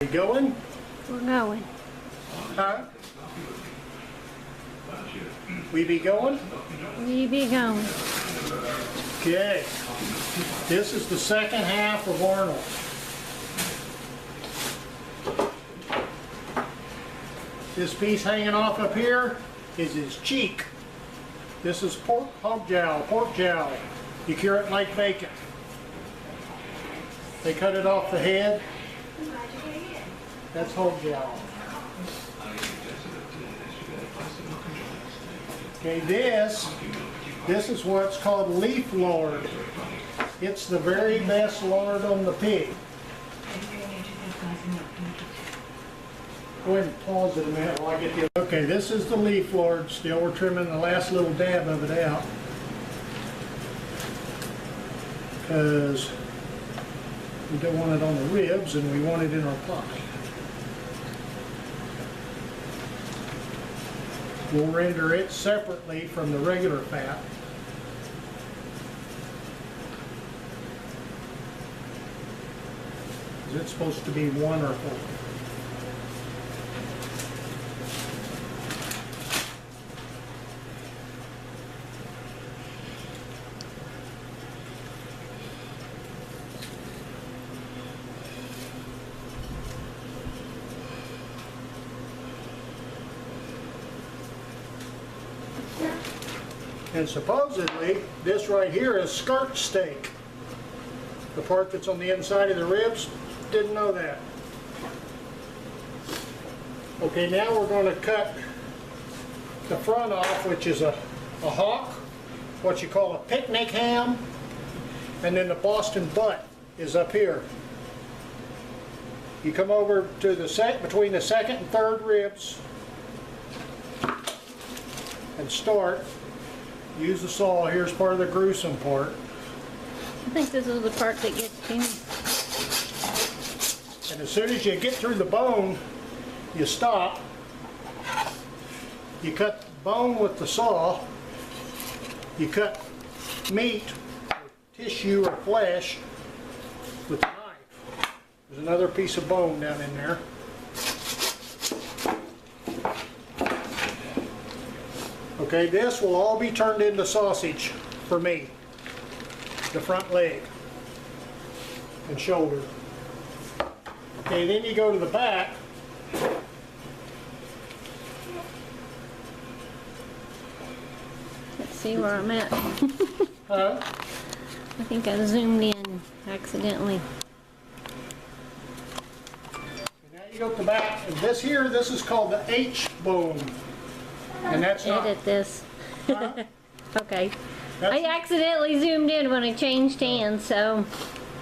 We going? We're going. Huh? We be going? We be going. Okay. This is the second half of Arnold. This piece hanging off up here is his cheek. This is hog jowl, pork jowl. You cure it like bacon. They cut it off the head. That's hog jowl. Okay, this is what's called leaf lard. It's the very best lard on the pig. Go ahead and pause it a minute while I get the... Okay, this is the leaf lard still. We're trimming the last little dab of it out, because we don't want it on the ribs and we want it in our pie. We'll render it separately from the regular fat. It's supposed to be wonderful. And supposedly, this right here is skirt steak. The part that's on the inside of the ribs, didn't know that. Okay, now we're going to cut the front off, which is a hock, what you call a picnic ham, and then the Boston butt is up here. You come over to the between the second and third ribs and start. Use the saw. Here's part of the gruesome part. I think this is the part that gets to me. And as soon as you get through the bone, you stop. You cut the bone with the saw. You cut meat, or tissue, or flesh with the knife. There's another piece of bone down in there. Okay, this will all be turned into sausage for me. The front leg and shoulder. Okay, then you go to the back. Let's see where I'm at. Huh? I think I zoomed in accidentally. Now you go to the back, and this is called the H bone. And that's not... Edit this. Huh? Okay. That's, I accidentally zoomed in when I changed hands, so...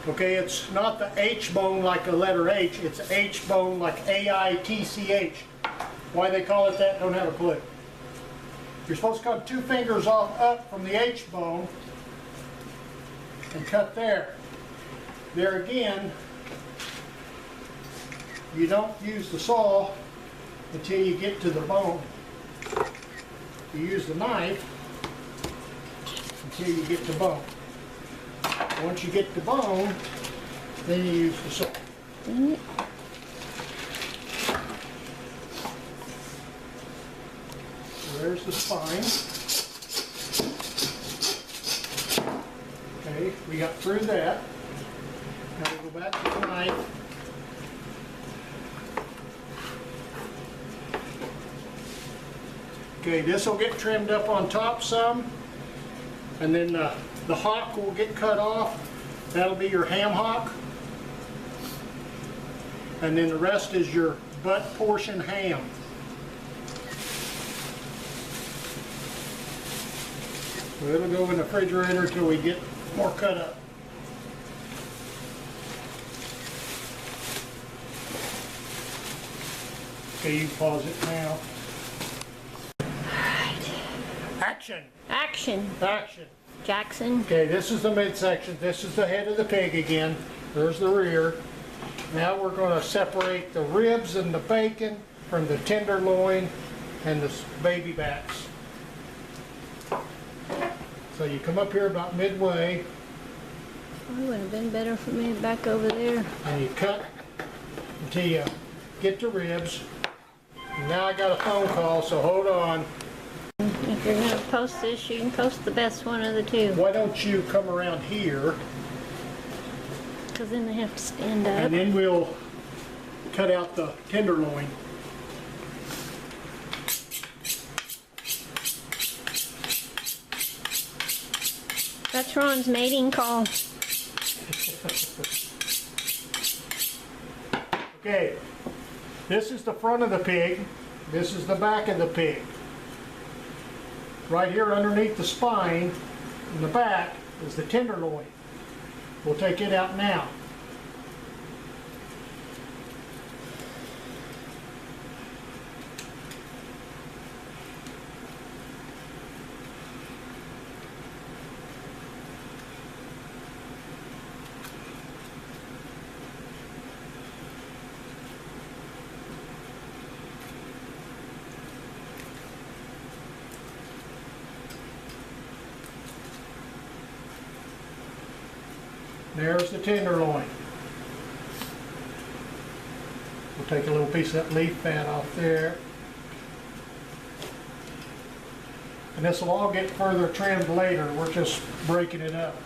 okay, it's not the H bone like the letter H, it's H bone like A-I-T-C-H. Why they call it that, don't have a clue. You're supposed to cut 2 fingers off up from the H bone and cut there. There again, you don't use the saw until you get to the bone. You use the knife until you get to bone. Once you get to bone, then you use the saw. Dang it. So there's the spine. Okay, we got through that. Now we go back to the knife. Okay, this will get trimmed up on top some, and then the hock will get cut off. That'll be your ham hock. And then the rest is your butt portion ham. So it'll go in the refrigerator until we get more cut up. Okay, you pause it now. Action! Action. Action! Jackson. Okay, this is the midsection. This is the head of the pig again. There's the rear. Now we're going to separate the ribs and the bacon from the tenderloin and the baby backs. So you come up here about midway. It would have been better for me to back over there. And you cut until you get the ribs. And now I got a phone call, so hold on. If you're gonna post this, you can post the best one of the two, Why don't you come around here, because then they have to stand and up. then we'll cut out the tenderloin. That's Ron's mating call. Okay, this is the front of the pig, this is the back of the pig. Right here underneath the spine, in the back, is the tenderloin. We'll take it out now. There's the tenderloin. We'll take a little piece of that leaf fat off there. And this will all get further trimmed later. We're just breaking it up.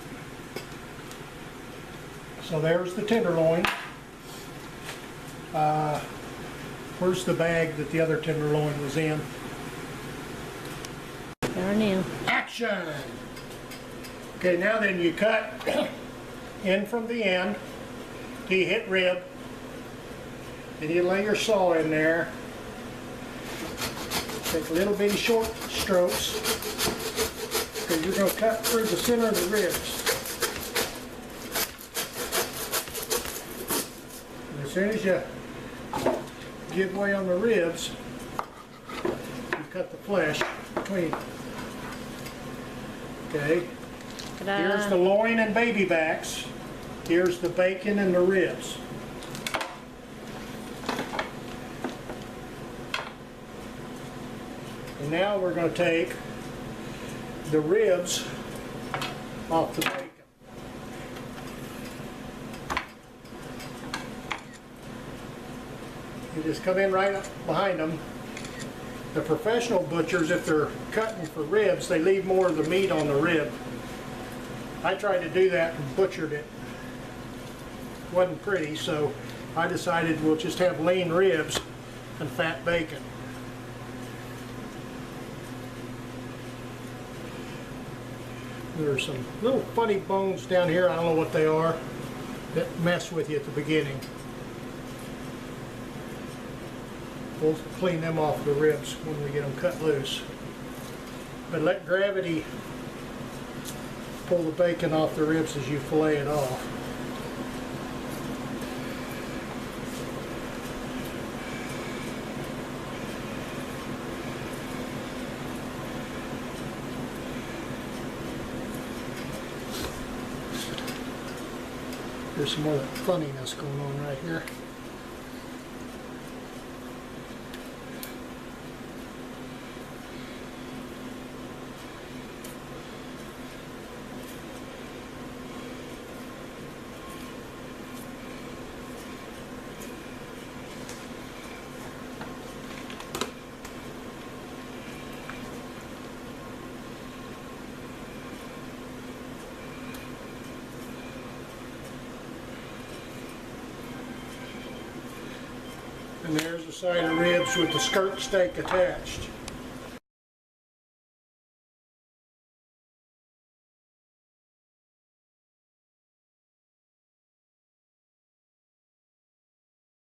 So there's the tenderloin. Where's the bag that the other tenderloin was in? There now. Action! Okay, now then you cut in from the end till you hit rib. Then you lay your saw in there. Take little bitty short strokes because you're going to cut through the center of the ribs. And as soon as you give way on the ribs, you cut the flesh between. Okay. Ta-da. Here's the loin and baby backs. Here's the bacon and the ribs. And now we're going to take the ribs off the bacon. You just come in right up behind them. The professional butchers, if they're cutting for ribs, they leave more of the meat on the rib. I tried to do that and butchered it. Wasn't pretty, so I decided we'll just have lean ribs and fat bacon. There are some little funny bones down here, I don't know what they are, that mess with you at the beginning. We'll clean them off the ribs when we get them cut loose. But let gravity pull the bacon off the ribs as you fillet it off. There's some more of that funniness going on right here. And there's the side of ribs with the skirt steak attached.